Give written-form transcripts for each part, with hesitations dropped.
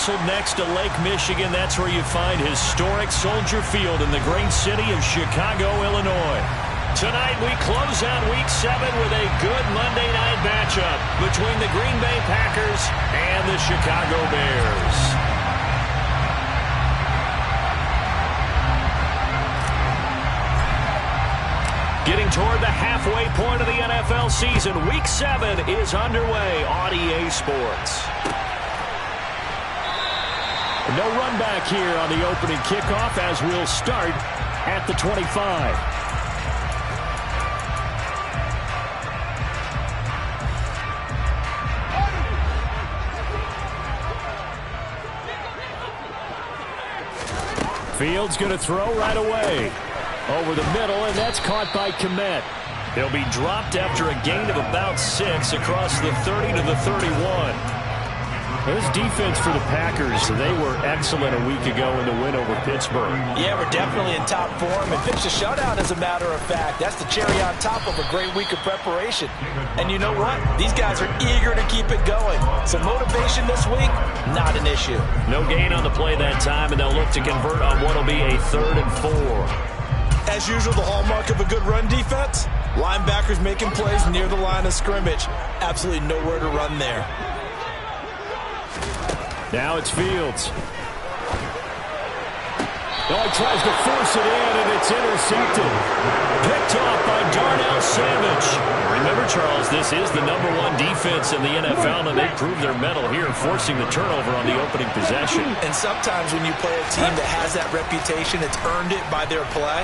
nestled next to Lake Michigan. That's where you find historic Soldier Field in the great city of Chicago, Illinois. Tonight we close out Week 7 with a good Monday night matchup between the Green Bay Packers and the Chicago Bears. Getting toward the halfway point of the NFL season, Week 7 is underway on EA Sports. No run back here on the opening kickoff as we'll start at the 25. Fields going to throw right away. Over the middle, and that's caught by Kmet. He'll be dropped after a gain of about 6 across the 30 to the 31. This defense for the Packers, they were excellent a week ago in the win over Pittsburgh. Yeah, we're definitely in top form and pitched a shutout, as a matter of fact. That's the cherry on top of a great week of preparation. And you know what? These guys are eager to keep it going. So motivation this week, not an issue. No gain on the play that time, and they'll look to convert on what will be a 3rd and 4. As usual, the hallmark of a good run defense, linebackers making plays near the line of scrimmage. Absolutely nowhere to run there. Now it's Fields. Oh, he tries to force it in, and it's intercepted. Picked off by Darnell Savage. Remember, Charles, this is the #1 defense in the NFL, and they proved their mettle here, forcing the turnover on the opening possession. And sometimes when you play a team that has that reputation, it's earned it by their play.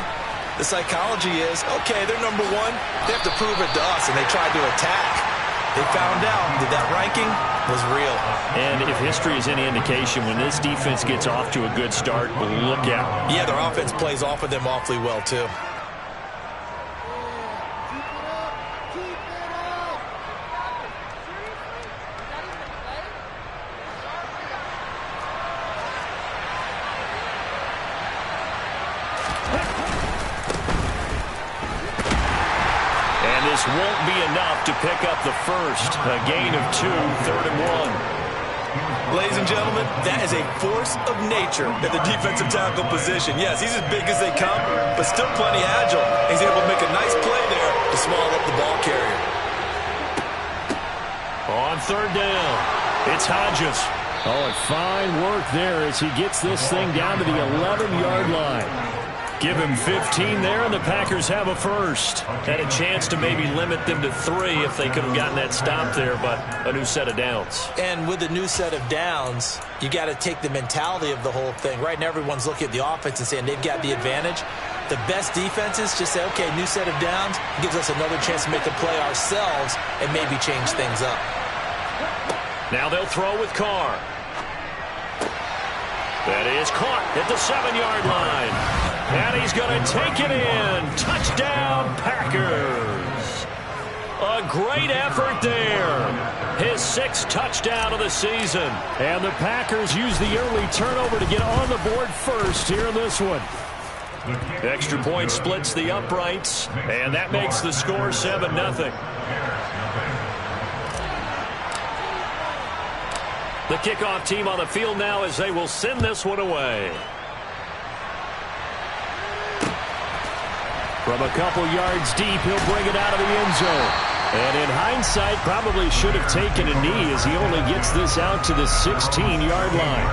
The psychology is, okay, they're #1. They have to prove it to us, and they tried to attack. They found out that that ranking was real. And if history is any indication, when this defense gets off to a good start, look out. Yeah, their offense plays off of them awfully well, too. Won't be enough to pick up the first. A gain of 2, 3rd and 1. Ladies and gentlemen, that is a force of nature at the defensive tackle position. Yes, he's as big as they come, but still plenty agile. He's able to make a nice play there to small up the ball carrier. On 3rd down, it's Hodges. Oh, and fine work there as he gets this thing down to the 11-yard line. Give him 15 there, and the Packers have a first. Had a chance to maybe limit them to 3 if they could have gotten that stop there, but a new set of downs. And with a new set of downs, you got to take the mentality of the whole thing. Right now, everyone's looking at the offense and saying they've got the advantage. The best defenses just say, okay, new set of downs. It gives us another chance to make the play ourselves and maybe change things up. Now they'll throw with Carr. That is caught at the 7-yard line. And he's going to take it in. Touchdown, Packers. A great effort there. His 6th touchdown of the season. And the Packers use the early turnover to get on the board first here in this one. Extra point splits the uprights, and that makes the score 7-0. The kickoff team on the field now as they will send this one away. From a couple yards deep, he'll bring it out of the end zone. And in hindsight, probably should have taken a knee as he only gets this out to the 16-yard line.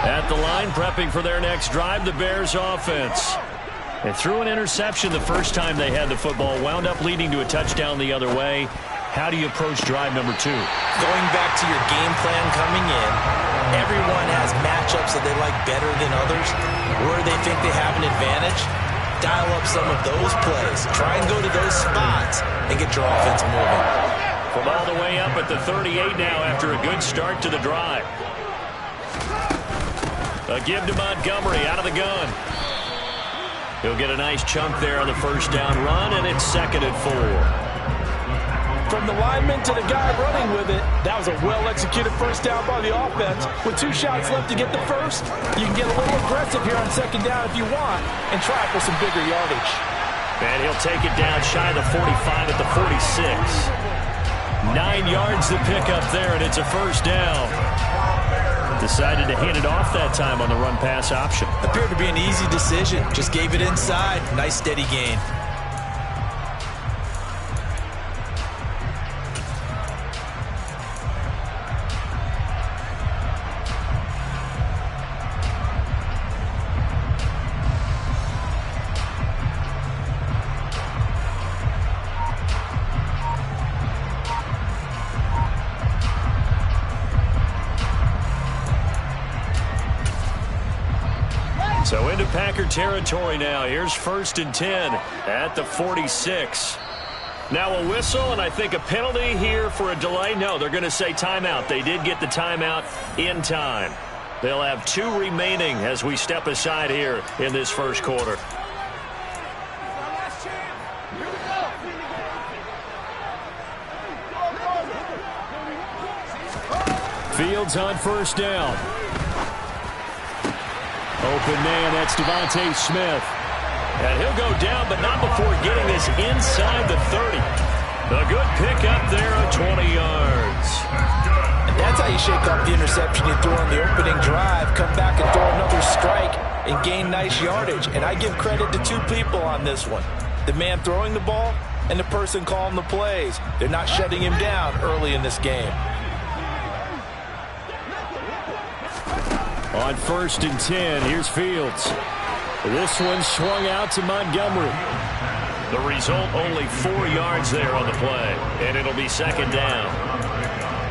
At the line, prepping for their next drive, the Bears offense. They threw an interception the first time they had the football, wound up leading to a touchdown the other way. How do you approach drive number 2? Going back to your game plan coming in, everyone has matchups that they like better than others. Where they think they have an advantage, dial up some of those plays. Try and go to those spots and get your offense moving. From all the way up at the 38 now after a good start to the drive. A give to Montgomery out of the gun. He'll get a nice chunk there on the first down run, and it's 2nd and 4. From the lineman to the guy running with it, that was a well-executed first down by the offense. With 2 shots left to get the first, you can get a little aggressive here on second down if you want and try for some bigger yardage. And he'll take it down shy of the 45 at the 46. 9 yards to pick up there, and it's a first down. Decided to hand it off that time on the run-pass option. Appeared to be an easy decision. Just gave it inside. Nice steady gain. So into Packer territory now. Here's 1st and 10 at the 46. Now a whistle and I think a penalty here for a delay. No, they're going to say timeout. They did get the timeout in time. They'll have 2 remaining as we step aside here in this first quarter. Fields on first down. Open man, that's Devontae Smith. And he'll go down, but not before getting this inside the 30. A good pickup there of 20 yards. And that's how you shake off the interception you threw on the opening drive, come back and throw another strike and gain nice yardage. And I give credit to 2 people on this one. The man throwing the ball and the person calling the plays. They're not shutting him down early in this game. On 1st and 10, here's Fields. This one swung out to Montgomery. The result, only 4 yards there on the play, and it'll be second down.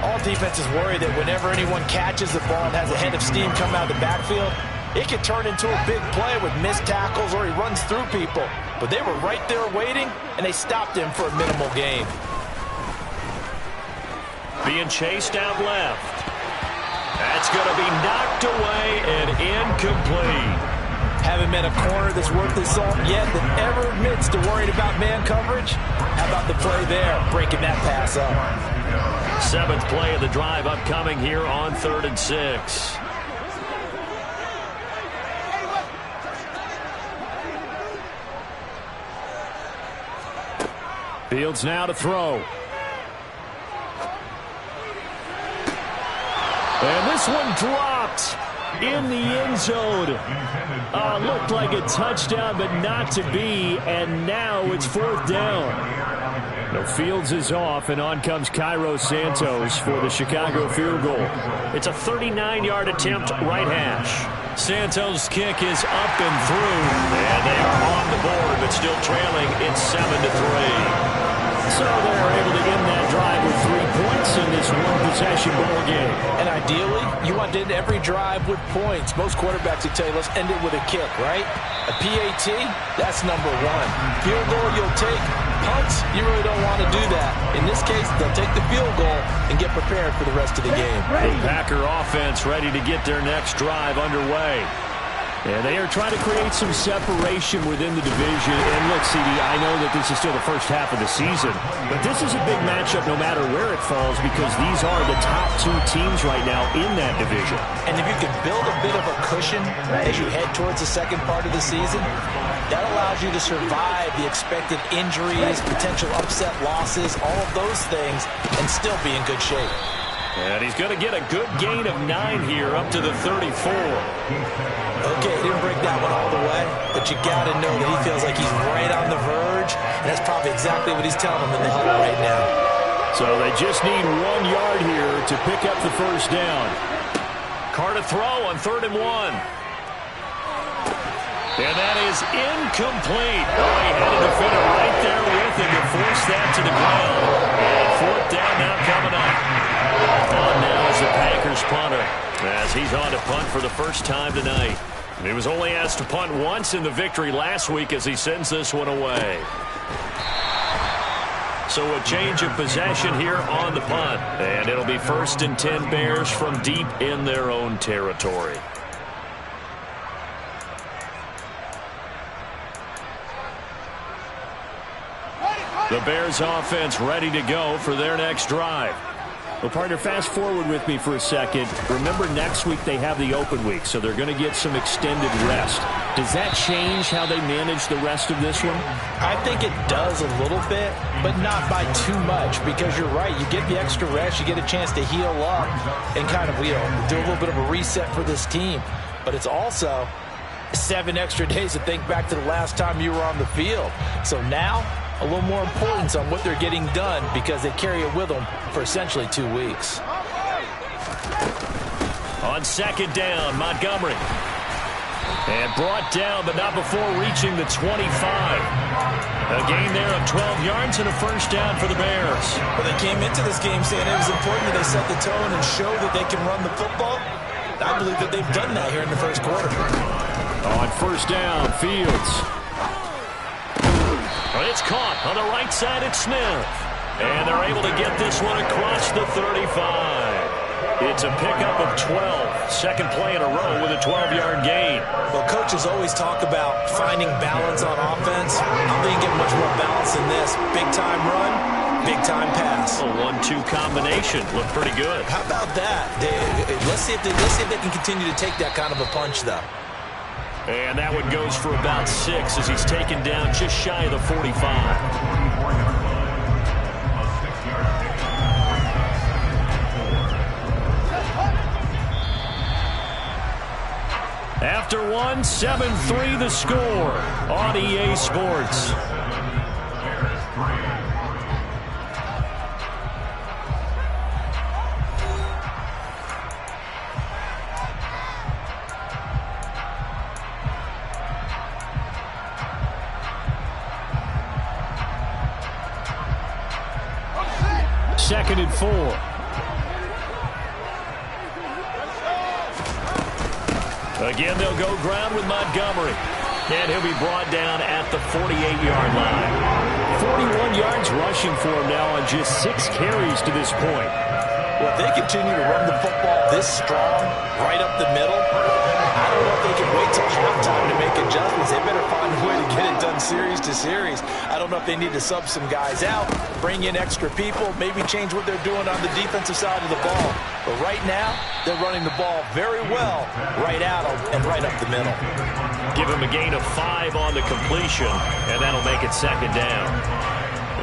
All defenses worry that whenever anyone catches the ball and has a head of steam come out of the backfield, it can turn into a big play with missed tackles or he runs through people. But they were right there waiting, and they stopped him for a minimal gain. Being chased out left. That's going to be knocked away and incomplete. Haven't met a corner that's worth his salt yet that ever admits to worrying about man coverage. How about the play there, breaking that pass up? 7th play of the drive upcoming here on 3rd and 6. Fields now to throw. And this one dropped in the end zone. Looked like a touchdown, but not to be. And now it's 4th down. No, Fields is off, and on comes Cairo Santos for the Chicago field goal. It's a 39-yard attempt, right hash. Santos' kick is up and through. And they are on the board, but still trailing. It's 7-3. So they're able to end that drive with 3 points in this one-possession ball game. And ideally, you want to end every drive with points. Most quarterbacks would tell you, let's end it with a kick, right? A PAT, that's number 1. Field goal you'll take. Punts, you really don't want to do that. In this case, they'll take the field goal and get prepared for the rest of the game. The Packer offense ready to get their next drive underway. And they are trying to create some separation within the division. And look, CD, I know that this is still the first half of the season, but this is a big matchup no matter where it falls because these are the top 2 teams right now in that division. And if you can build a bit of a cushion as you head towards the second part of the season, that allows you to survive the expected injuries, potential upset losses, all of those things, and still be in good shape. And he's going to get a good gain of 9 here up to the 34. Okay, he didn't break that one all the way, but you got to know that he feels like he's right on the verge, and that's probably exactly what he's telling them in the huddle right now. So they just need 1 yard here to pick up the first down. Carr to throw on 3rd and 1. And that is incomplete. Oh, he had a defender right there with him to force that to the ground. And 4th down now coming up. On now is the Packers punter, as he's on to punt for the first time tonight. He was only asked to punt once in the victory last week as he sends this one away. So a change of possession here on the punt. And it'll be 1st and 10 Bears from deep in their own territory. The Bears offense ready to go for their next drive. Well, partner, fast forward with me for a second. Remember, next week they have the open week, so they're going to get some extended rest. Does that change how they manage the rest of this one? I think it does a little bit, but not by too much, because you're right. You get the extra rest, you get a chance to heal up and kind of, do a little bit of a reset for this team. But it's also 7 extra days to think back to the last time you were on the field. So now, a little more importance on what they're getting done because they carry it with them for essentially 2 weeks. On second down, Montgomery. And brought down, but not before reaching the 25. A gain there of 12 yards and a first down for the Bears. Well, they came into this game saying it was important that they set the tone and show that they can run the football. I believe that they've done that here in the first quarter. On first down, Fields. It's caught on the right side at Smith. And they're able to get this one across the 35. It's a pickup of 12. Second play in a row with a 12-yard gain. Well, coaches always talk about finding balance on offense. I don't think you get much more balance than this. Big-time run, big-time pass. A 1-2 combination. Looked pretty good. How about that? Let's see if they can continue to take that kind of a punch, though. And that one goes for about 6 as he's taken down just shy of the 45. After one, 7-3 the score on EA Sports. Second and 4. Again, they'll go ground with Montgomery. And he'll be brought down at the 48-yard line. 41 yards rushing for him now on just 6 carries to this point. Well, if they continue to run the football this strong, right up the middle, I don't know if they can wait till halftime to make adjustments. They better find a way to get it done series to series. I don't know if they need to sub some guys out, bring in extra people, maybe change what they're doing on the defensive side of the ball. But right now, they're running the ball very well right at them and right up the middle. Give him a gain of 5 on the completion, and that'll make it second down.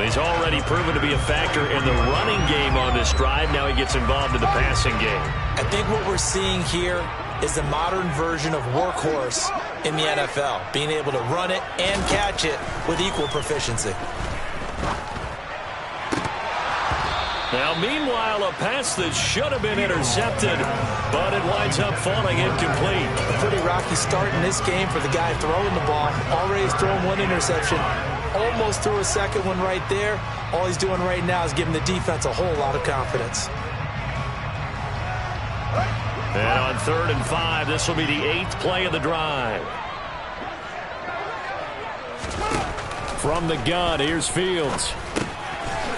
He's already proven to be a factor in the running game on this drive. Now he gets involved in the passing game. I think what we're seeing here is the modern version of workhorse in the NFL, being able to run it and catch it with equal proficiency. Now, meanwhile, a pass that should have been intercepted, but it winds up falling incomplete. A pretty rocky start in this game for the guy throwing the ball. Already thrown 1 interception. Almost threw a second one right there. All he's doing right now is giving the defense a whole lot of confidence. And on 3rd and 5, this will be the 8th play of the drive. From the gun, here's Fields.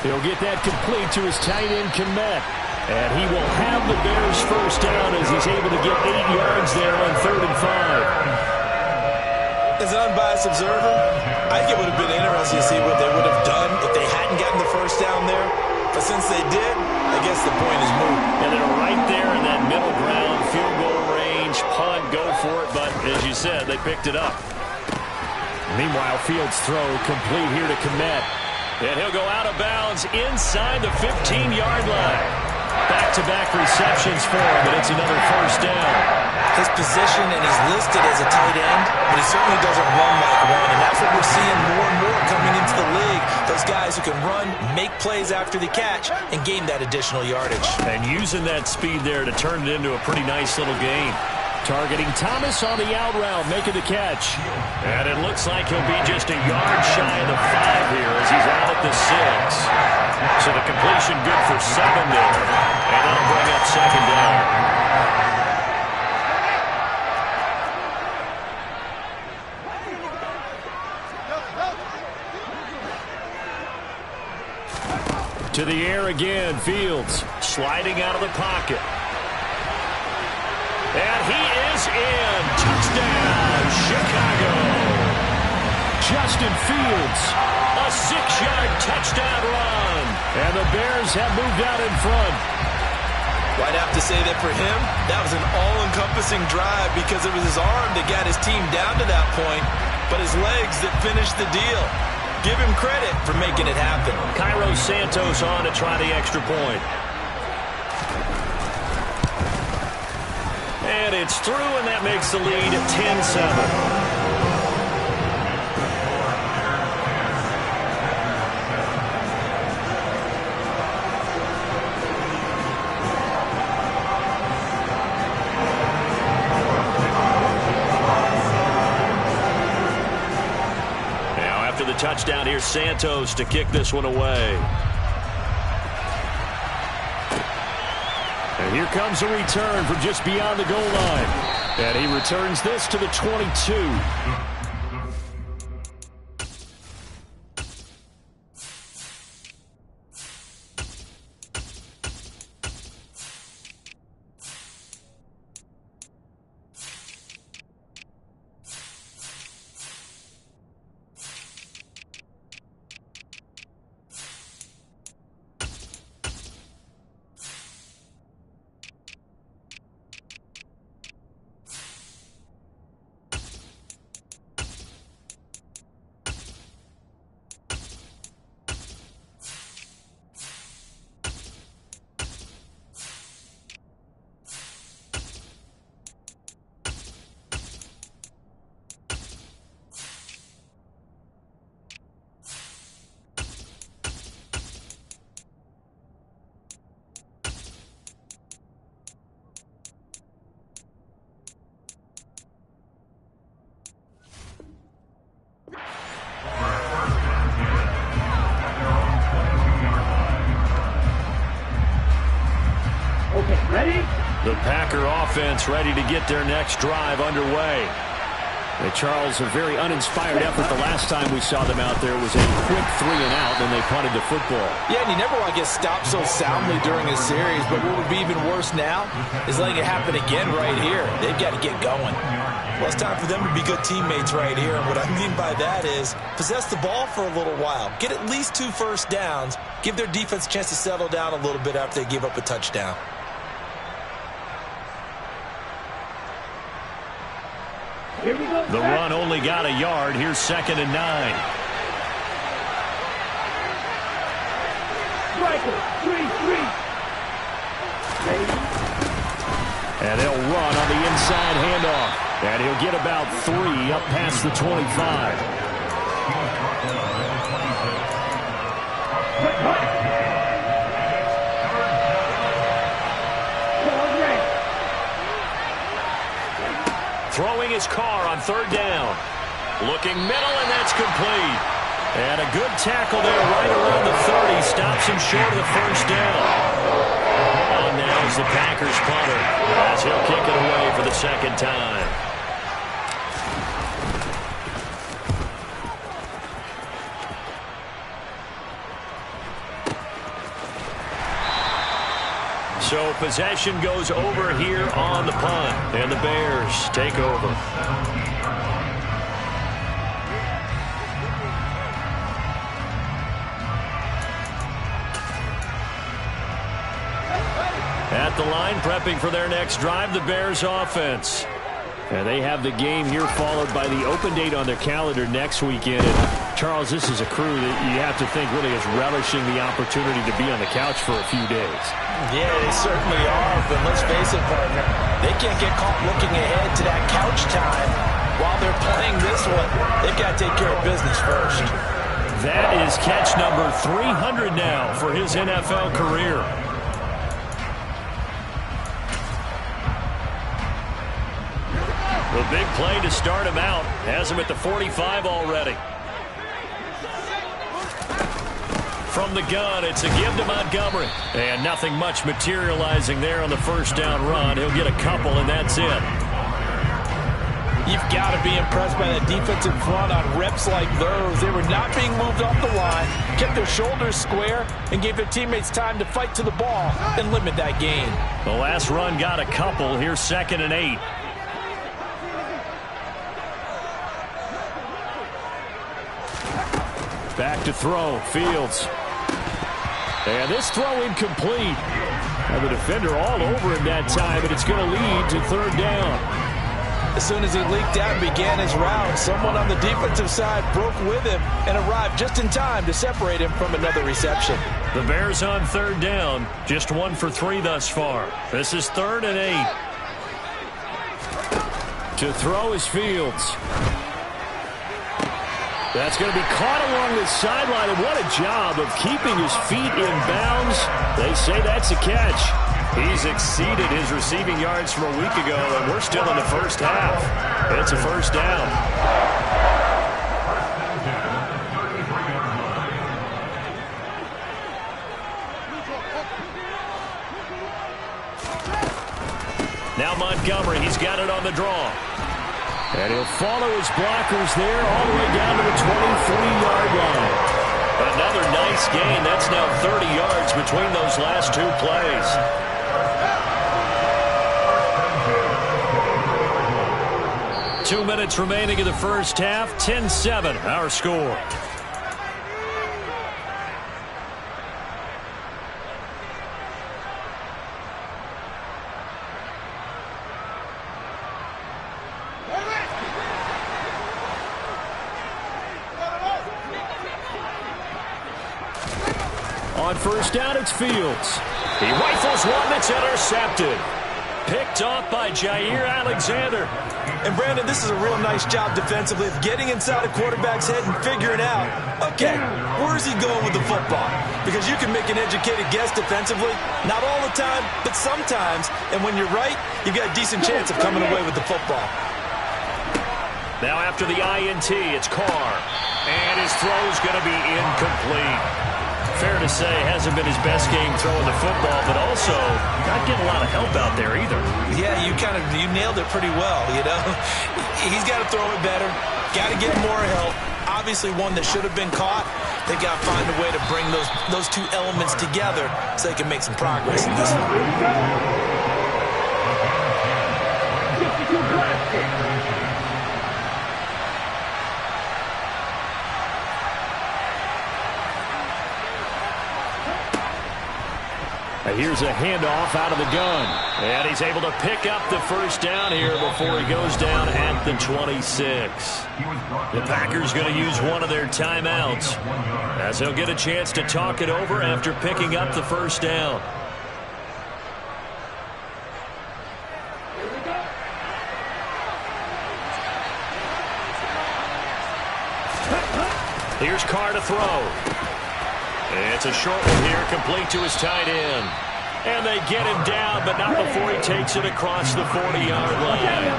He'll get that complete to his tight end, Kmet. And he will have the Bears first down as he's able to get 8 yards there on 3rd and 5. As an unbiased observer, I think it would have been interesting to see what they would have done if they hadn't gotten the first down there. But since they did, I guess the point is moot. And they're right there in that middle ground, field goal range, punt, go for it. But as you said, they picked it up. Meanwhile, Fields' throw complete here to Kmet. And he'll go out of bounds inside the 15-yard line. Back-to-back receptions for him, and it's another first down. His position, and he's listed as a tight end, but he certainly doesn't run like one, and that's what we're seeing more and more coming into the league. Those guys who can run, make plays after the catch, and gain that additional yardage. And using that speed there to turn it into a pretty nice little gain. Targeting Thomas on the out route, making the catch. And it looks like he'll be just a yard shy of the 5 here as he's out at the 6. So the completion good for 7 there. And that'll bring up second down. To the air again, Fields sliding out of the pocket. And he is in. Touchdown, Chicago. Justin Fields A 6-yard touchdown run. And the Bears have moved out in front. Well, I'd have to say that for him, that was an all-encompassing drive because it was his arm that got his team down to that point, but his legs that finished the deal. Give him credit for making it happen. Cairo Santos on to try the extra point. And it's through, and that makes the lead 10-7. Touchdown here, Santos to kick this one away. And here comes a return from just beyond the goal line. And he returns this to the 22. The Packer offense ready to get their next drive underway. And Charles, a very uninspired effort the last time we saw them out there was a quick 3 and out, and they punted the football. Yeah, and you never want to get stopped so soundly during a series, but what would be even worse now is letting it happen again right here. They've got to get going. Well, it's time for them to be good teammates right here, and what I mean by that is possess the ball for a little while, get at least 2 first downs, give their defense a chance to settle down a little bit after they give up a touchdown. The run only got a yard. Here's 2nd and 9. And they'll run on the inside handoff. And he'll get about 3 up past the 25. Throwing his car on 3rd down. Looking middle, and that's complete. And a good tackle there right around the 30. Stops him short of the first down. On now is the Packers punter, as he'll kick it away for the 2nd time. So possession goes over here on the punt, and the Bears take over. At the line, prepping for their next drive, the Bears offense. And they have the game here followed by the open date on their calendar next weekend. And Charles, this is a crew that you have to think really is relishing the opportunity to be on the couch for a few days. Yeah, they certainly are, but let's face it, partner, they can't get caught looking ahead to that couch time while they're playing this one. They've got to take care of business first. That is catch number 300 now for his NFL career. The big play to start him out has him at the 45 already. From the gun, it's a give to Montgomery. And nothing much materializing there on the first down run. He'll get a couple, and that's it. You've got to be impressed by that defensive front on reps like those. They were not being moved off the line, kept their shoulders square, and gave their teammates time to fight to the ball and limit that gain. The last run got a couple. Here's 2nd and 8. Back to throw. Fields. And this throw incomplete. And the defender all over him that time, but it's going to lead to third down. As soon as he leaked out and began his route, someone on the defensive side broke with him and arrived just in time to separate him from another reception. The Bears on third down. Just 1 for 3 thus far. This is 3rd and 8. To throw is Fields. That's going to be caught along the sideline, and what a job of keeping his feet in bounds. They say that's a catch. He's exceeded his receiving yards from a week ago, and we're still in the first half. It's a first down. Now Montgomery, he's got it on the draw. And he'll follow his blockers there all the way down to the 23-yard line. Another nice gain. That's now 30 yards between those last 2 plays. Two minutes remaining in the first half. 10-7, our score. On first down, it's Fields. He rifles one that's intercepted. Picked off by Jair Alexander. And, Brandon, this is a real nice job defensively of getting inside a quarterback's head and figuring out, okay, where's he going with the football? Because you can make an educated guess defensively. Not all the time, but sometimes. And when you're right, you've got a decent chance of coming away with the football. Now after the INT, it's Carr. And his throw's going to be incomplete. Fair to say, hasn't been his best game throwing the football, but also not getting a lot of help out there either. Yeah, you nailed it pretty well, you know. He's got to throw it better, got to get more help. Obviously one that should have been caught. They've got to find a way to bring those two elements together so they can make some progress in this one. Here's a handoff out of the gun. And he's able to pick up the first down here before he goes down at the 26. The Packers going to use one of their timeouts as they'll get a chance to talk it over after picking up the first down. Here's Carr to throw. It's a short one here, complete to his tight end. And they get him down, but not before he takes it across the 40-yard line.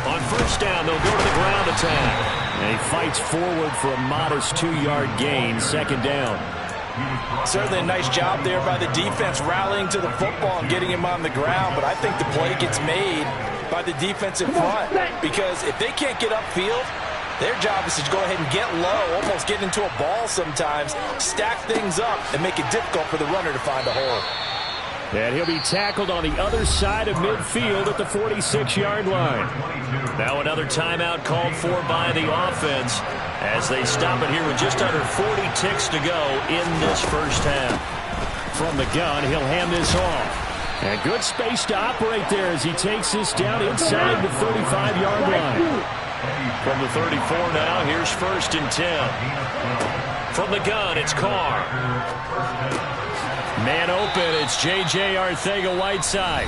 On first down, they'll go to the ground attack. And he fights forward for a modest 2-yard gain, second down. Certainly a nice job there by the defense rallying to the football and getting him on the ground, but I think the play gets made by the defensive front because if they can't get upfield, their job is to go ahead and get low, almost get into a ball sometimes, stack things up, and make it difficult for the runner to find a hole. And he'll be tackled on the other side of midfield at the 46-yard line. Now another timeout called for by the offense as they stop it here with just under 40 ticks to go in this first half. From the gun, he'll hand this off. And good space to operate there as he takes this down inside the 35-yard line. From the 34 now, here's 1st and 10. From the gun, it's Carr. Man open, it's J.J. Arcega-Whiteside.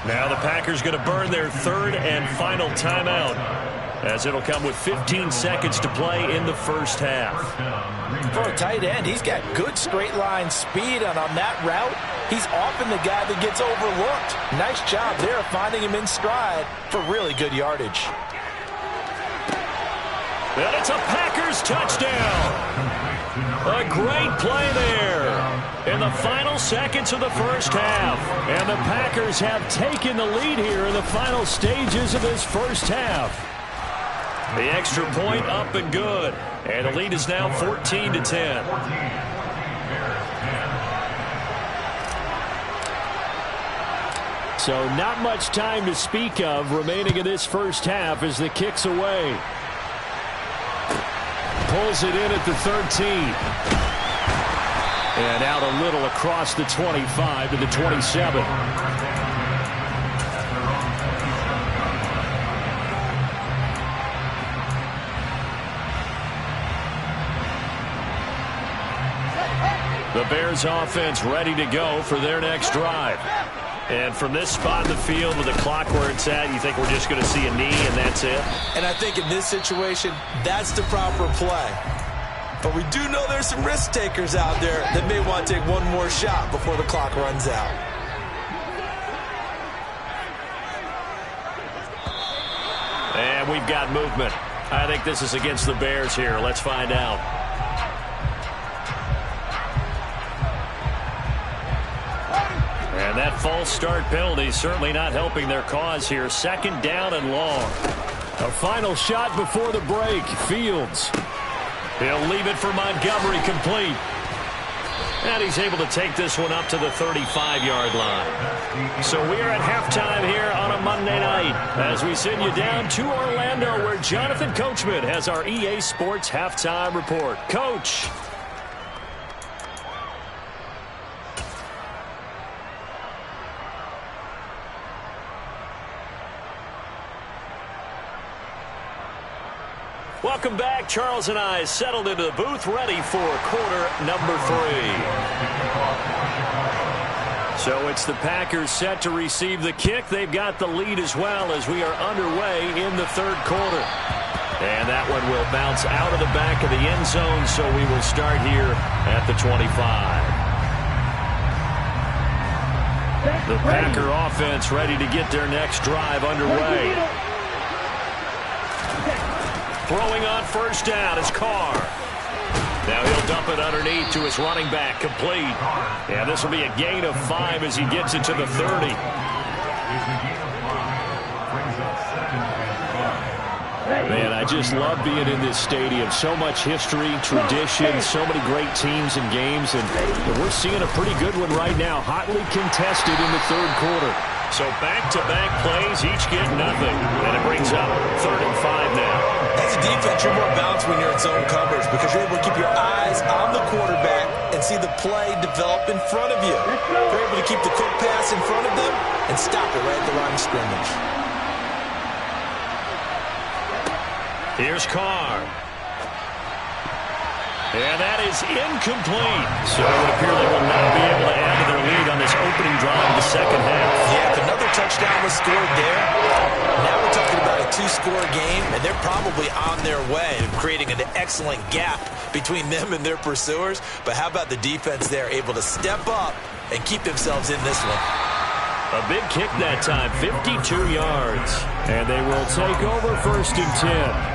Now the Packers going to burn their 3rd and final timeout as it'll come with 15 seconds to play in the first half. For a tight end, he's got good straight line speed, and on that route, he's often the guy that gets overlooked. Nice job there of finding him in stride for really good yardage. And it's a Packers touchdown. A great play there in the final seconds of the first half. And the Packers have taken the lead here in the final stages of this first half. The extra point up and good. And the lead is now 14-10. So not much time to speak of remaining in this first half as the kick's away. pulls it in at the 13. And out a little across the 25 to the 27. The Bears offense ready to go for their next drive. And from this spot in the field with the clock where it's at, you think we're just going to see a knee and that's it? And I think in this situation, that's the proper play. But we do know there's some risk takers out there that may want to take one more shot before the clock runs out. And we've got movement. I think this is against the Bears here. Let's find out. And that false start penalty certainly not helping their cause here. Second down and long. A final shot before the break. Fields. He'll leave it for Montgomery, complete. And he's able to take this one up to the 35-yard line. So we are at halftime here on a Monday night as we send you down to Orlando where Jonathan Coachman has our EA Sports halftime report. Coach. Welcome back. Charles and I settled into the booth, ready for quarter number 3. So it's the Packers set to receive the kick. They've got the lead as well as we are underway in the third quarter. And that one will bounce out of the back of the end zone, so we will start here at the 25. The Packer offense ready to get their next drive underway. Throwing on first down is Carr. Now he'll dump it underneath to his running back, complete. Yeah, this will be a gain of 5 as he gets it to the 30. Man, I just love being in this stadium. So much history, tradition, so many great teams and games, and we're seeing a pretty good one right now. Hotly contested in the third quarter. So back-to-back plays, each get nothing. And it brings up 3rd and 5 now. As a defense, you're more balanced when you're in zone coverage because you're able to keep your eyes on the quarterback and see the play develop in front of you. You're able to keep the quick pass in front of them and stop it right at the line of scrimmage. Here's Carr. And that is incomplete. So it would appear they will not be able to add to their lead on this opening drive of the second half. Yeah, if another touchdown was scored there, now we're talking about a 2-score game, and they're probably on their way to creating an excellent gap between them and their pursuers. But how about the defense there, able to step up and keep themselves in this one? A big kick that time, 52 yards. And they will take over 1st and 10.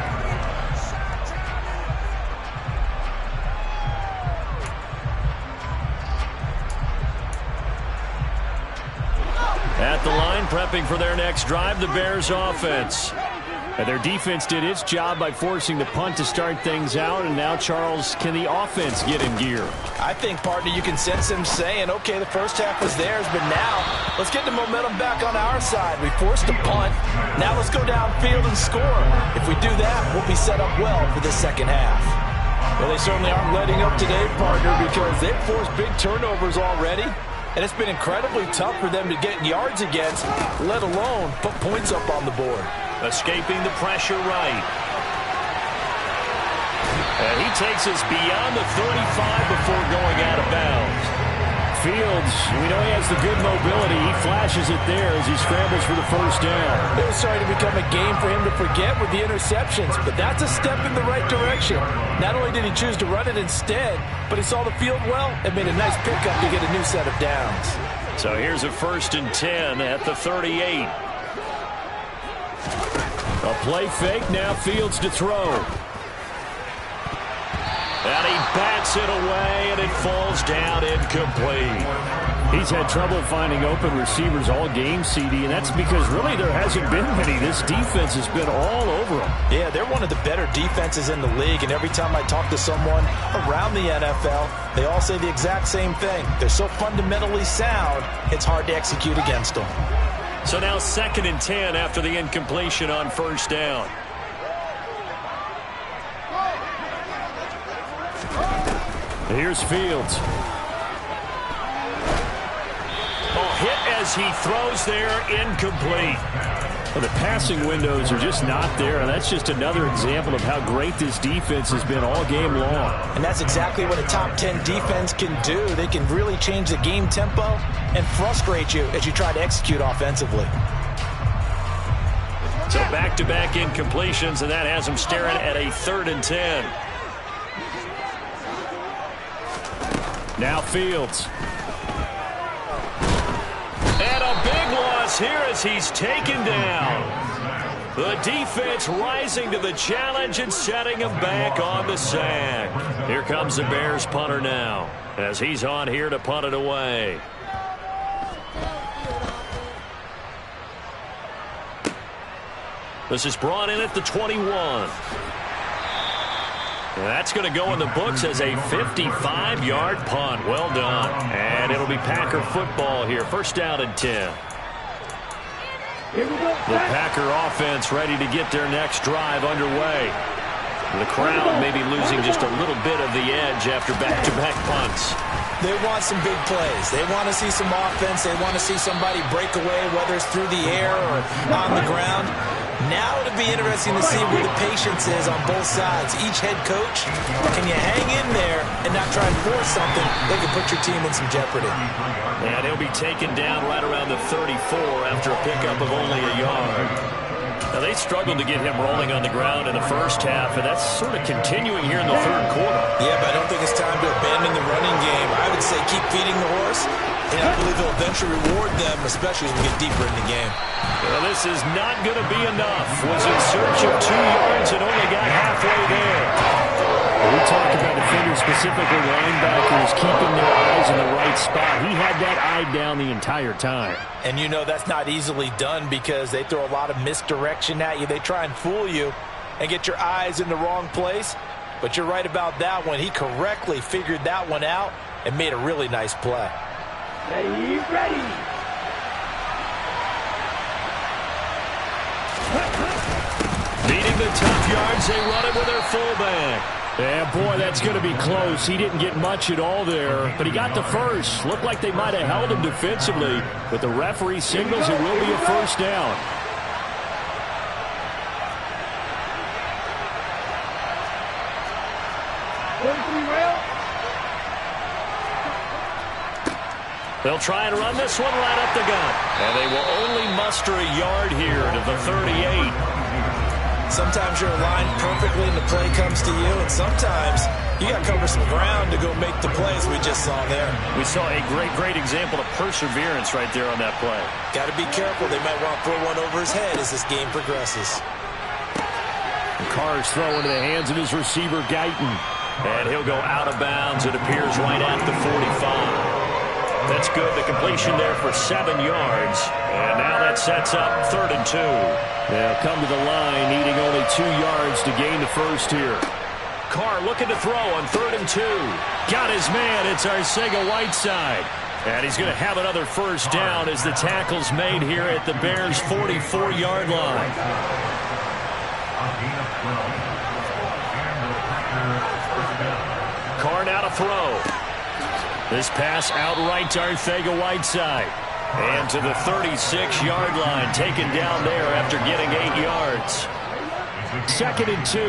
At the line, prepping for their next drive, the Bears offense. And their defense did its job by forcing the punt to start things out. And now, Charles, can the offense get in gear? I think, partner, you can sense them saying, okay, the first half was theirs, but now let's get the momentum back on our side. We forced a punt. Now let's go downfield and score. If we do that, we'll be set up well for the second half. Well, they certainly aren't letting up today, partner, because they've forced big turnovers already. And it's been incredibly tough for them to get yards against, let alone put points up on the board. Escaping the pressure right. And he takes us beyond the 35 before going out of bounds. Fields, we know he has the good mobility. He flashes it there as he scrambles for the first down. It was starting to become a game for him to forget with the interceptions, but that's a step in the right direction. Not only did he choose to run it instead, but he saw the field well and made a nice pickup to get a new set of downs. So here's a 1st and 10 at the 38. A play fake, now Fields to throw. And he bats it away, and it falls down incomplete. He's had trouble finding open receivers all game, CD, and that's because really there hasn't been many. This defense has been all over them. Yeah, they're one of the better defenses in the league, and every time I talk to someone around the NFL, they all say the exact same thing. They're so fundamentally sound, it's hard to execute against them. So now 2nd and 10 after the incompletion on first down. Here's Fields. Oh, hit as he throws there, incomplete. Well, the passing windows are just not there, and that's just another example of how great this defense has been all game long. And that's exactly what a top 10 defense can do. They can really change the game tempo and frustrate you as you try to execute offensively. So back-to-back incompletions, and that has them staring at a 3rd and 10. Now Fields. And a big loss here as he's taken down. The defense rising to the challenge and setting him back on the sack. Here comes the Bears punter now as he's on here to punt it away. This is brought in at the 21. That's going to go in the books as a 55-yard punt. Well done. And it'll be Packer football here. 1st down and 10. The Packer offense ready to get their next drive underway. The crowd may be losing just a little bit of the edge after back-to-back punts. They want some big plays. They want to see some offense. They want to see somebody break away, whether it's through the air or on the ground. Now it'll be interesting to see where the patience is on both sides. Each head coach, can you hang in there and not try and force something that can put your team in some jeopardy? And he'll be taken down right around the 34 after a pickup of only a yard. Now, they struggled to get him rolling on the ground in the first half, and that's sort of continuing here in the 3rd quarter. Yeah, but I don't think it's time to abandon the running game. I would say keep feeding the horse, and I believe he'll eventually reward them, especially as we get deeper in the game. Well, this is not going to be enough. Was in search of 2 yards and only got halfway there. We talked about defenders, specifically linebackers, keeping their eyes in the right spot. He had that eye down the entire time. And you know that's not easily done because they throw a lot of misdirection at you. They try and fool you and get your eyes in the wrong place. But you're right about that one. He correctly figured that one out and made a really nice play. Ready. Needing the tough yards, they run it with their fullback. Yeah, boy, that's going to be close. He didn't get much at all there, but he got the first. Looked like they might have held him defensively, but the referee signals it will be a 1st down. They'll try and run this one right up the gut. And they will only muster a yard here to the 38. Sometimes you're aligned perfectly and the play comes to you, and sometimes you got to cover some ground to go make the plays we just saw there. We saw a great example of perseverance right there on that play. Got to be careful. They might want to throw one over his head as this game progresses. The Carr's throw into the hands of his receiver, Guyton. And he'll go out of bounds, it appears, right at the 45. That's good. The completion there for 7 yards. And now that sets up 3rd and 2. They'll come to the line, needing only 2 yards to gain the first here. Carr looking to throw on 3rd and 2. Got his man. It's Arcega-Whiteside. And he's going to have another 1st down as the tackle's made here at the Bears' 44-yard line. Carr now to throw. This pass outright to Arcega-Whiteside. And to the 36-yard line, taken down there after getting 8 yards. 2nd and 2.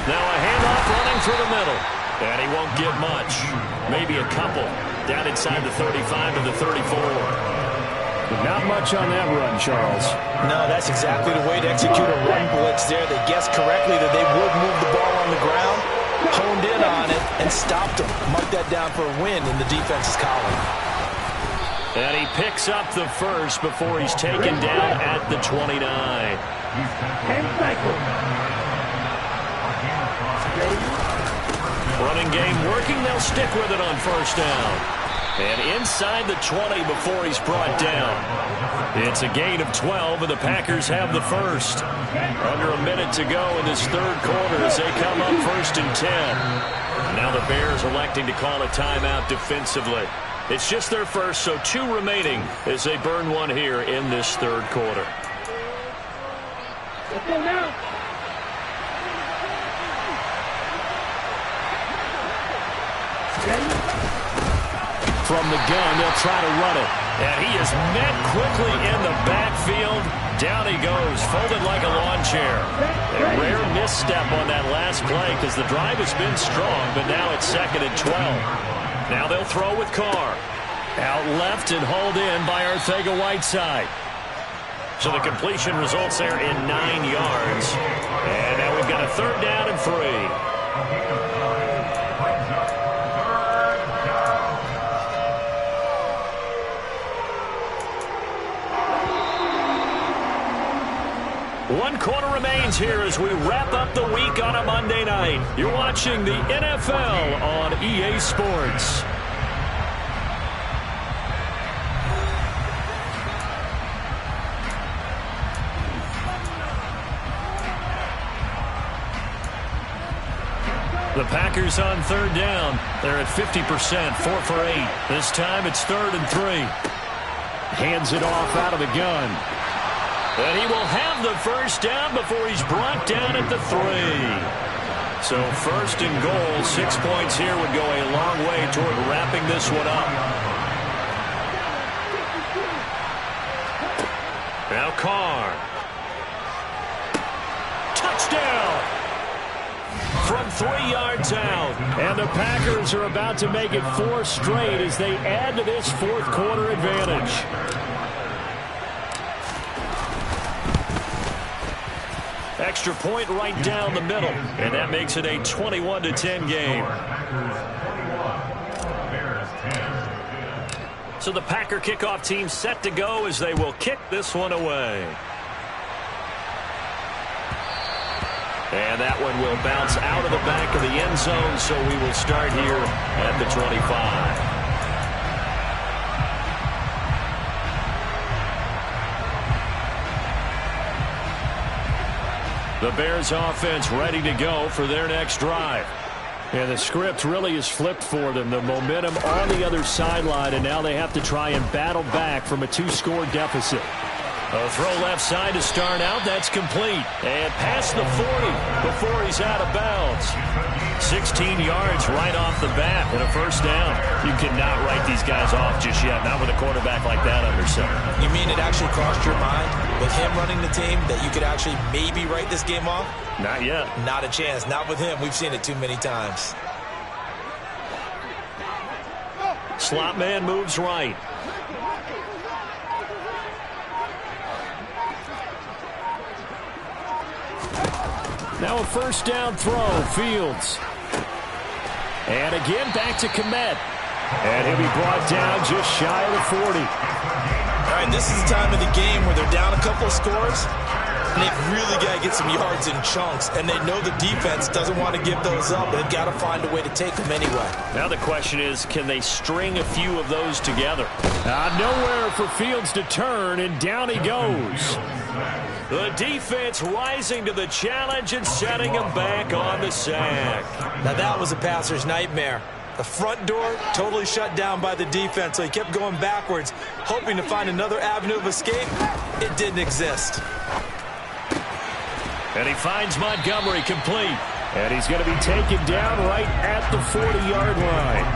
Now a handoff running through the middle. And he won't get much. Maybe a couple. Down inside the 35 to the 34. Not much on that run, Charles. No, that's exactly the way to execute a run blitz there. They guessed correctly that they would move the ball on the ground, honed in on it, and stopped them. Mark that down for a win in the defense's column. And he picks up the first before he's taken down at the 29. Running game working. They'll stick with it on 1st down. And inside the 20 before he's brought down. It's a gain of 12, and the Packers have the first. Under a minute to go in this 3rd quarter as they come up 1st and 10. Now the Bears electing to call a timeout defensively. It's just their first, so 2 remaining as they burn one here in this 3rd quarter. Let's go now. From the gun, they'll try to run it. And he is met quickly in the backfield. Down he goes, folded like a lawn chair. A rare misstep on that last play because the drive has been strong, but now it's 2nd and 12. Now they'll throw with Carr. Out left and hauled in by Arcega-Whiteside. So the completion results there in 9 yards. And now we've got a 3rd down and 3. One quarter remains here as we wrap up the week on a Monday night. You're watching the NFL on EA Sports. The Packers on 3rd down. They're at 50%, 4 for 8. This time it's 3rd and 3. Hands it off out of the gun. And he will have the 1st down before he's brought down at the 3. So 1st and goal, 6 points here would go a long way toward wrapping this one up. Now Carr. Touchdown! From 3 yards out. And the Packers are about to make it 4 straight as they add to this 4th quarter advantage. Extra point right down the middle, and that makes it a 21-10 game. So the Packer kickoff team set to go as they will kick this one away. And that one will bounce out of the back of the end zone, so we will start here at the 25. The Bears offense ready to go for their next drive. And the script really is flipped for them. The momentum on the other sideline, and now they have to try and battle back from a 2-score deficit. A throw left side to start out. That's complete. And past the 40 before he's out of bounds. 16 yards right off the bat and a 1st down. You cannot write these guys off just yet, not with a quarterback like that under center. You mean it actually crossed your mind with him running the team that you could actually maybe write this game off? Not yet. Not a chance. Not with him. We've seen it too many times. Slot man moves right. Now a 1st down throw, Fields. And again back to Kmet. And he'll be brought down just shy of the 40. All right, this is the time of the game where they're down a couple of scores, and they've really got to get some yards in chunks, and they know the defense doesn't want to give those up, but they've got to find a way to take them anyway. Now the question is, can they string a few of those together? Nowhere for Fields to turn, and down he goes. The defense rising to the challenge and setting him back on the sack. Now that was a passer's nightmare. The front door totally shut down by the defense, so he kept going backwards, hoping to find another avenue of escape. It didn't exist. And he finds Montgomery complete. And he's going to be taken down right at the 40-yard line.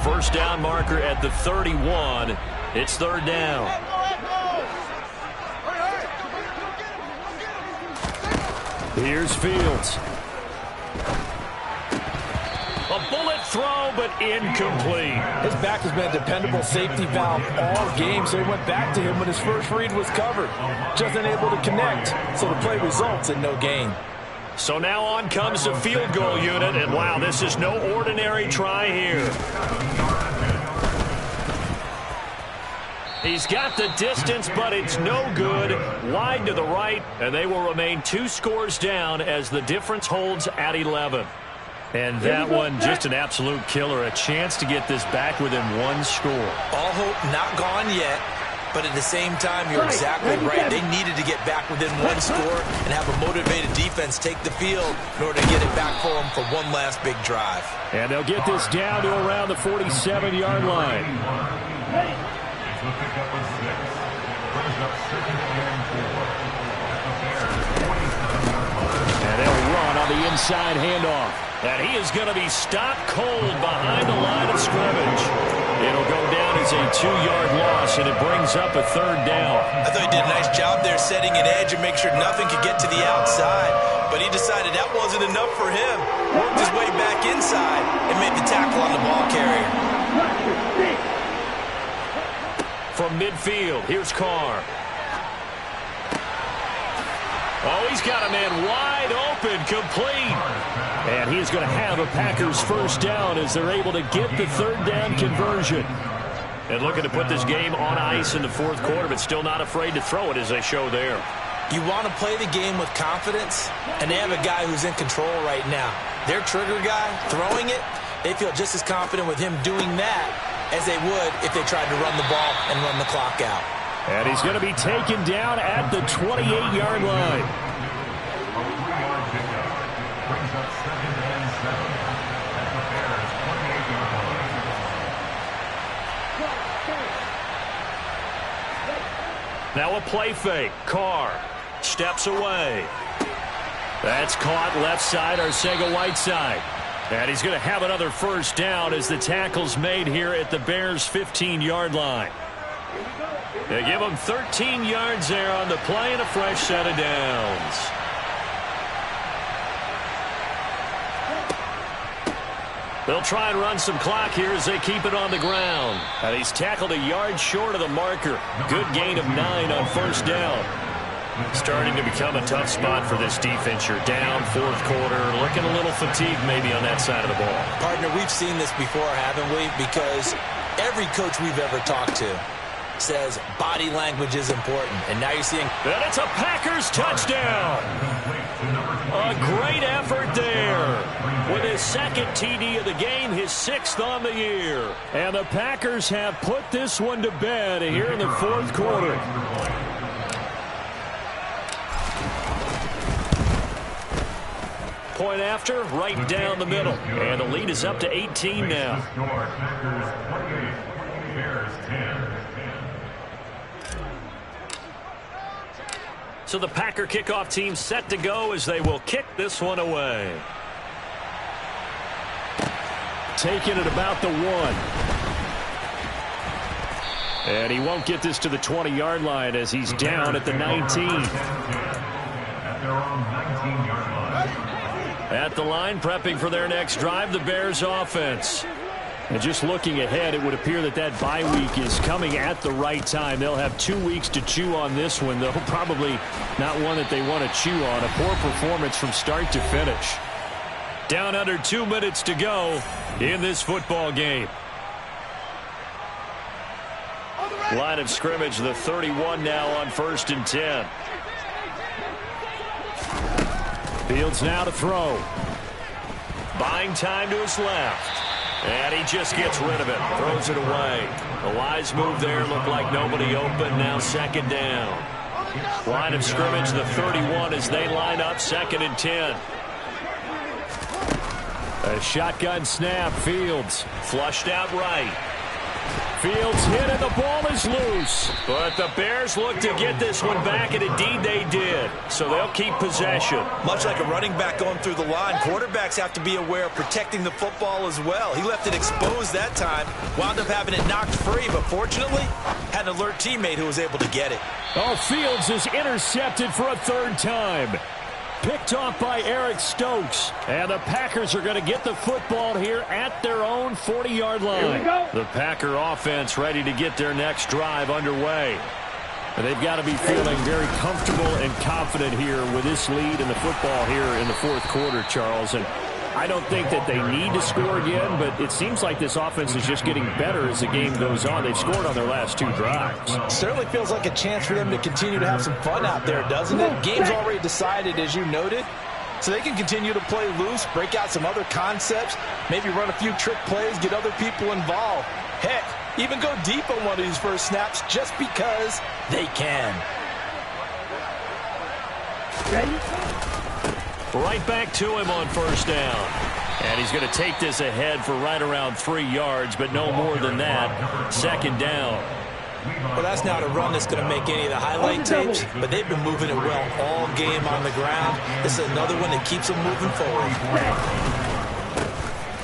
First down marker at the 31. It's 3rd down. Here's Fields. A bullet throw, but incomplete. His back has been a dependable safety valve all game, so he went back to him when his first read was covered. Just unable to connect, so the play results in no gain. So now on comes the field goal unit, and wow, this is no ordinary try here. He's got the distance, but it's no good. Wide to the right, and they will remain 2 scores down as the difference holds at 11. And that one, just an absolute killer. A chance to get this back within 1 score. All hope not gone yet. But at the same time, you're exactly right. They needed to get back within 1 score and have a motivated defense take the field in order to get it back for them for one last big drive. And they'll get this down to around the 47-yard line. And they'll run on the inside handoff. And he is going to be stopped cold behind the line of scrimmage. It'll go down as a 2-yard loss, and it brings up a 3rd down. I thought he did a nice job there setting an edge and make sure nothing could get to the outside. But he decided that wasn't enough for him. Worked his way back inside and made the tackle on the ball carrier. From midfield, here's Carr. Oh, he's got a man wide open, complete. And he's going to have a Packers 1st down as they're able to get the 3rd down conversion. And looking to put this game on ice in the 4th quarter, but still not afraid to throw it as they show there. You want to play the game with confidence, and they have a guy who's in control right now. Their trigger guy, throwing it, they feel just as confident with him doing that as they would if they tried to run the ball and run the clock out. And he's going to be taken down at the 28-yard line. Now a play fake. Carr steps away. That's caught left side, Arcega-Whiteside. And he's going to have another 1st down as the tackle's made here at the Bears' 15-yard line. They give him 13 yards there on the play and a fresh set of downs. They'll try and run some clock here as they keep it on the ground. And he's tackled a yard short of the marker. Good gain of 9 on 1st down. Starting to become a tough spot for this defense. You're down 4th quarter, looking a little fatigued maybe on that side of the ball. Partner, we've seen this before, haven't we? Because every coach we've ever talked to says body language is important. And now you're seeing... And it's a Packers touchdown. A great effort there. With his 2nd TD of the game, his 6th on the year. And the Packers have put this one to bed here in the 4th quarter. Point after, right down the middle. And the lead is up to 18 now. So the Packer kickoff team set to go as they will kick this one away. Taking it about the 1. And he won't get this to the 20-yard line as he's down at the 19. At the line, prepping for their next drive, the Bears offense. And just looking ahead, it would appear that that bye week is coming at the right time. They'll have 2 weeks to chew on this one, though probably not one that they want to chew on. A poor performance from start to finish. Down under 2 minutes to go in this football game. Line of scrimmage, the 31 now on 1st and 10. Fields now to throw. Buying time to his left. And he just gets rid of it. Throws it away. A wise move there. Looked like nobody open. Now 2nd down. Line of scrimmage, the 31 as they line up 2nd and 10. A shotgun snap. Fields flushed out right. Fields hit and the ball is loose. But the Bears look to get this one back, and indeed they did. So they'll keep possession. Much like a running back going through the line, quarterbacks have to be aware of protecting the football as well. He left it exposed that time, wound up having it knocked free, but fortunately had an alert teammate who was able to get it. Oh, Fields is intercepted for a 3rd time. Picked off by Eric Stokes. And the Packers are going to get the football here at their own 40-yard line. The Packer offense ready to get their next drive underway. And they've got to be feeling very comfortable and confident here with this lead in the football here in the 4th quarter, Charles. And I don't think that they need to score again, but it seems like this offense is just getting better as the game goes on. They've scored on their last 2 drives. Certainly feels like a chance for them to continue to have some fun out there, doesn't it? Game's already decided, as you noted, so they can continue to play loose, break out some other concepts, maybe run a few trick plays, get other people involved. Heck, even go deep on one of these first snaps just because they can. Ready? Right back to him on 1st down. And he's going to take this ahead for right around 3 yards, but no more than that. 2nd down. Well, that's not a run that's going to make any of the highlight tapes, but they've been moving it well all game on the ground. This is another one that keeps them moving forward.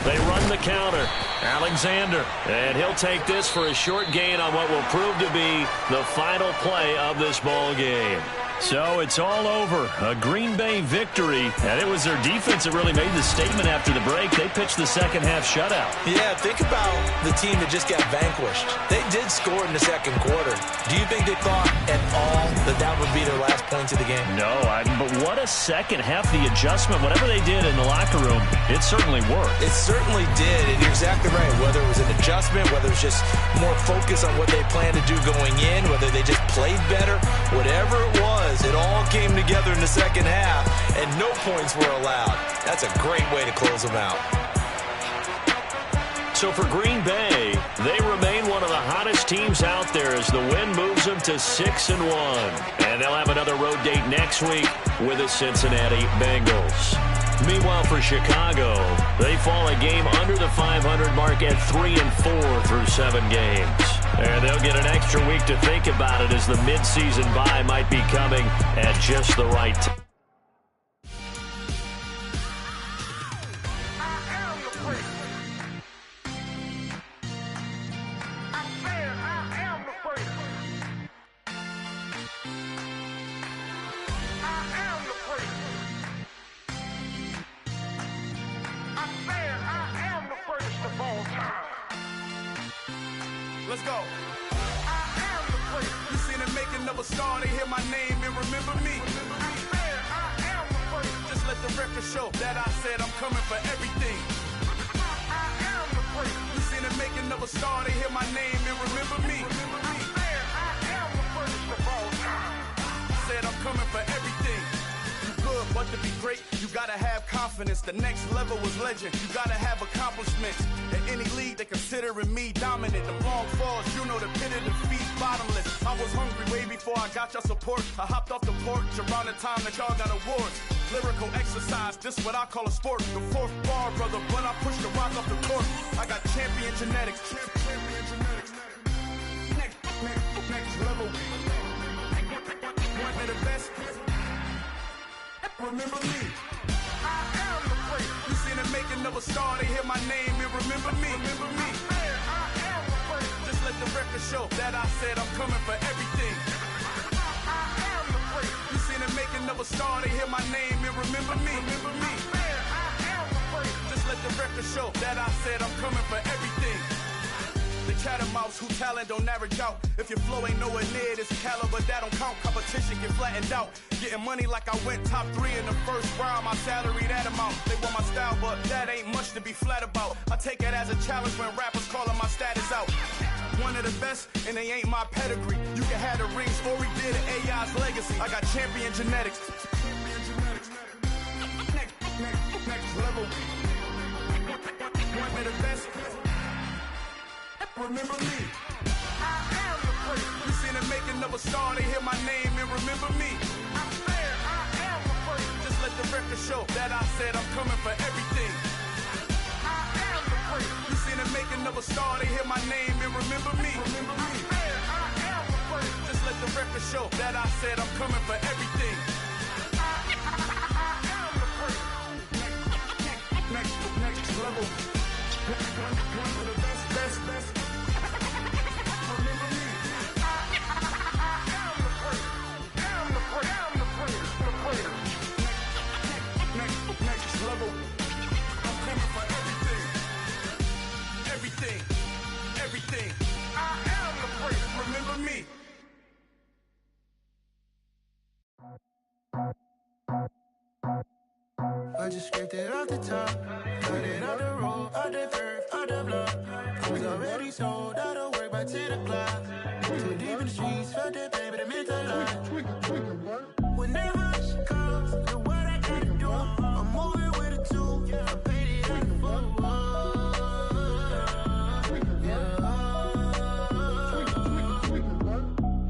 They run the counter. Alexander, and he'll take this for a short gain on what will prove to be the final play of this ball game. So it's all over. A Green Bay victory, and it was their defense that really made the statement after the break. They pitched the second half shutout. Yeah, think about the team that just got vanquished. They did score in the second quarter. Do you think they thought at all that that would be their last points of the game? No, but what a second half. The adjustment, whatever they did in the locker room, it certainly worked. It certainly did, and you're exactly right. Whether it was an adjustment, whether it was just more focus on what they planned to do going in, whether they just played better, whatever it was, it all came together in the second half, and no points were allowed. That's a great way to close them out. So for Green Bay, they remain one of the hottest teams out there as the win moves them to 6-1. And they'll have another road date next week with the Cincinnati Bengals. Meanwhile, for Chicago, they fall a game under the 500 mark at 3-4 through 7 games. And they'll get an extra week to think about it as the midseason bye might be coming at just the right time. Let's go. You seen the making of a star, they hear my name and remember me. Just let the record show that I said I'm coming for everything. You seen the making of a star, they hear my name and remember me. Said I'm coming for everything. Good, but to be great, you gotta have confidence. The next level was legend. You gotta have accomplishments. In any league, they considering me dominant. The wrong falls, you know the pit of defeat, bottomless. I was hungry way before I got your support. I hopped off the porch around the time that y'all got awards. Lyrical exercise, this what I call a sport. The fourth bar, brother, when I push the rock off the court. I got champion genetics. Next level. One of the best. Remember me. I am the great. You seen the making of a star, they hear my name and remember me. Remember me. I am the great. Just let the record show that I said I'm coming for everything. I am the great. You seen the making of a star, they hear my name and remember me. Remember me. I am the great. Just let the record show that I said I'm coming for everything. The chattermouths who talent don't average out. If your flow ain't nowhere near this caliber, that don't count. Competition get flattened out. Getting money like I went top 3 in the first round. My salary that amount. They want my style, but that ain't much to be flat about. I take it as a challenge when rappers calling my status out. One of the best, and they ain't my pedigree. You can have the rings, or we did it, AI's legacy. I got champion genetics. Next level. One of the best. Remember me. I am the great. You seen the making of a star, they hear my name and remember me. I am the great. Just let the record show that I said I'm coming for everything. I am the great. You seen the making of a star, they hear my name and remember me. Remember me. I am the great. Just let the record show that I said I'm coming for everything. I am the great. Next level. One of the best. Everything. I am the great. Remember me. I just scraped it off the top, cut it off the road, off the curve, off the block. I was already sold out of work by 10 o'clock. Too deep in the streets, felt that pain, but it meant a lot. Whenever she comes, the what I gotta do, I'm moving with a two. I paid it like a fuck.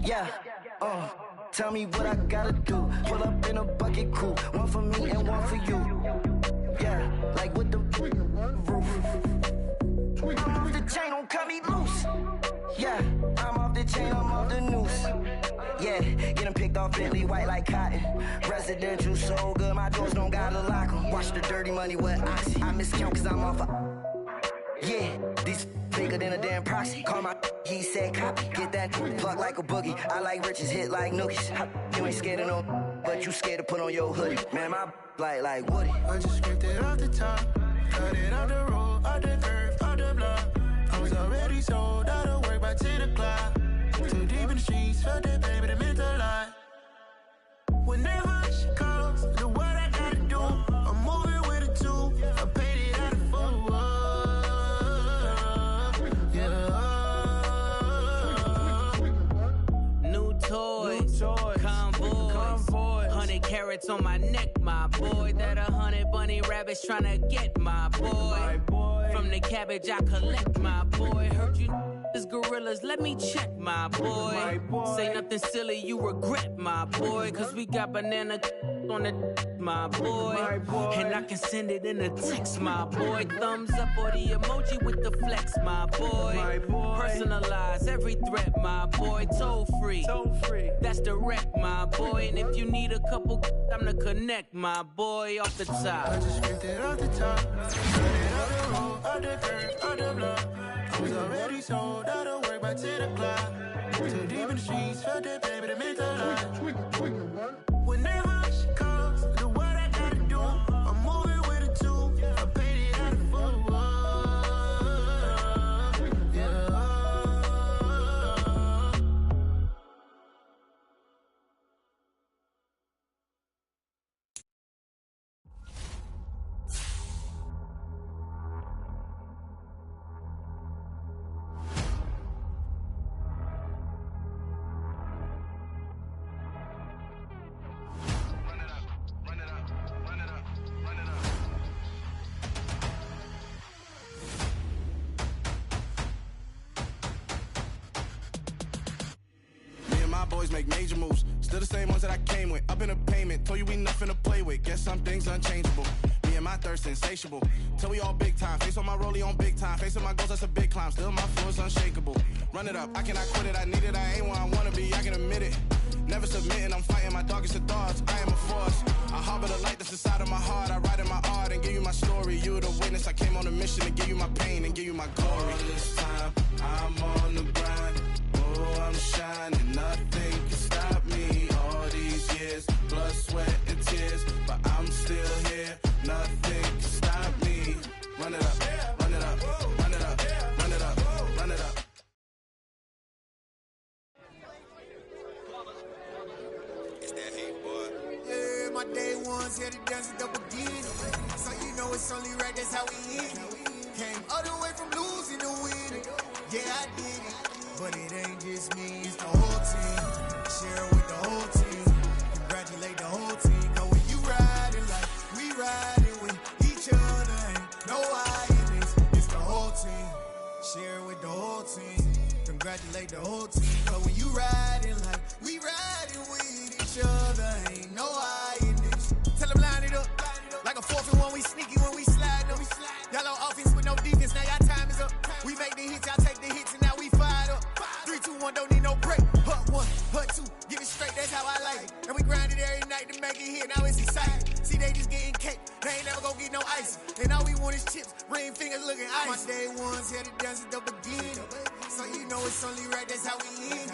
Yeah, tell me what I gotta do. Pull up in a bucket crew, one for me and one for you. Yeah, like with the roof. I'm off the chain, don't cut me loose. Yeah, I'm off the chain, I'm off Bentley white like cotton. Residential so good, my doors don't gotta lock 'em. Watch the dirty money with Oxy. I miscount cause I'm off yeah, these bigger than a damn proxy. Call my he said copy. Get that plug like a boogie. I like riches, hit like nookies. You ain't scared of no, but you scared to put on your hoodie. Man, my like Woody. I just scraped it off the top. Cut it on the road, on the curve, on the block. I was already sold out of work by 10 o'clock. Too deep in the streets, felt that baby, that meant a lot. Whenever she calls, the what I gotta do, I'm moving with it too. I paid it out of full. Yeah. New toys, convoys, 100 carats on my neck, my boy. That 100 bunny rabbits tryna get my boy. From the cabbage I collect, my boy. Heard you is gorillas, let me check, my boy. Say nothing silly, you regret, my boy. Cause we got banana on the my boy. And I can send it in a text, my boy. Thumbs up or the emoji with the flex, my boy. Personalize every threat, my boy. Toll free, that's direct, my boy. And if you need a couple, I'm to connect, my boy. Off the top, I just scraped it off the top. Cut it on the road, on the curve, on the block. I was already sold out of work by 10 o'clock. Too deep in the streets, felt that baby, that meant a lot. Whenever she calls, the what I gotta do, I'm moving with it too. I paid it out of full. Yeah. Boys make major moves, still the same ones that I came with. Up in a payment, told you we nothing to play with. Guess some things unchangeable. Me and my thirst insatiable. Till we all big time. Face on my rollie on big time. Facing my goals, that's a big climb. Still my flow is unshakable. Run it up, I cannot quit it. I need it, I ain't where I wanna be. I can admit it. Never submitting, I'm fighting my darkest of thoughts. I am a force. I harbor the light that's inside of my heart. I write in my art and give you my story. You the witness. I came on a mission to give you my pain and give you my glory. All this time, I'm on the grind. Oh, I'm shining, nothing can stop me. All these years, blood, sweat, and tears, but I'm still here. Nothing can stop me. Run it up, run it up, run it up, run it up, run it up. It's that hate, boy. Yeah, my day ones here to dance it up again. So you know it's only right, that's how we end. Came all the way from losing to winning. Yeah, I did it. But it ain't just me, it's the whole team. Share it with the whole team. Congratulate the whole team. Cause when you riding like we riding with each other, ain't no I in this. It's the whole team. Share it with the whole team. Congratulate the whole team. Cause when you riding like we riding with each other, ain't no I in this. Tell them line it up. Like a 4th and 1, we sneaky when we slide them. Y'all on offense with no defense, now y'all time is up. We make the hits, y'all take the hits, and now we fired up. 3, 2, 1, don't need no break. Hut 1, hut 2, give it straight, that's how I like it. And we grind it every night to make it hit, now it's exciting. See, they just getting cake, they ain't never gonna get no ice. And all we want is chips, ring fingers looking ice. My day ones here to dance it up again. So you know it's only right, that's how we end.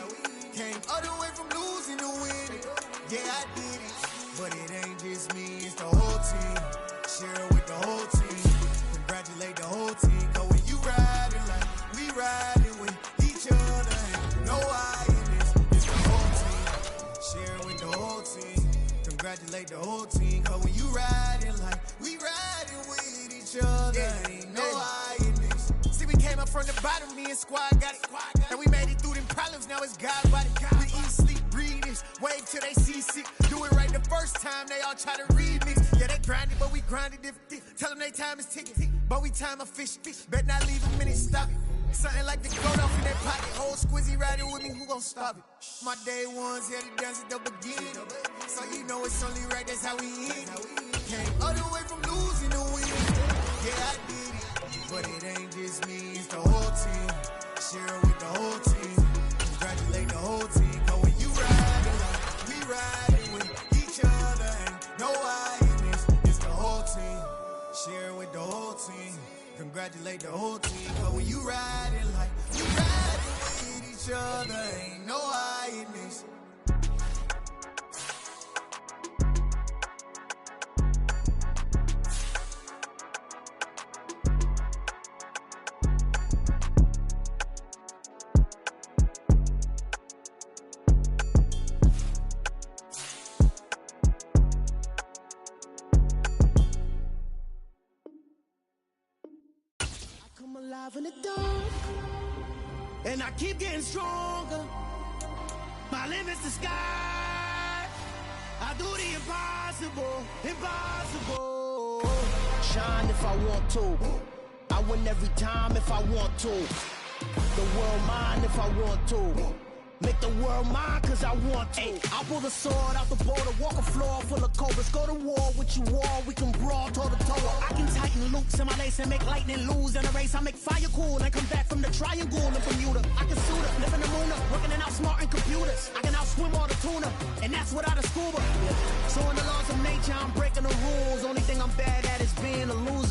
Came all the way from losing to winning. Yeah, I did it. But it ain't just me, it's the whole team. Share it with the whole team. Congratulate the whole team. Cause when you riding like we riding with each other, ain't no I in this. It's the whole team. Share it with the whole team. Congratulate the whole team. Cause when you riding like we riding with each other, ain't no I in this. See, we came up from the bottom, me and squad got it. And we made it through them problems, now it's God body. We eat, sleep, breathe this, wave till they see sick. Do it right the first time, they all try to remix. Yeah, they grinded, but we grinded different. Tell them they time is ticking, but we time a fish. Bet not leave a minute, stop it. Something like the goat off in their pocket. Old Squizzy riding with me, who gon' stop it? My day ones here to dance it up again. So you know it's only right, that's how we end. Came all the way from losing to winning. Yeah, I did it. But it ain't just me, it's the whole team. Share it with the whole team. Congratulate the whole team. Cause when you riding like we ride. congratulate the whole team. But when you riding like, you riding with each other, ain't no hiding this. Alive in the dark, and I keep getting stronger. My limit's the sky. I do the impossible, impossible. Shine if I want to. I win every time if I want to. The world mine if I want to. Make the world mine cause I want to. Ay, I'll pull the sword out the border, walk a floor full of cobras. Go to war with you all, we can brawl toe to toe. I can tighten loops in my lace and make lightning lose in a race. I make fire cool and come back from the triangle in Bermuda. I can suit up, live in the moon up, working and outsmarting computers. I can outswim all the tuna, and that's without a scuba. So in the laws of nature, I'm breaking the rules. Only thing I'm bad at is being a loser.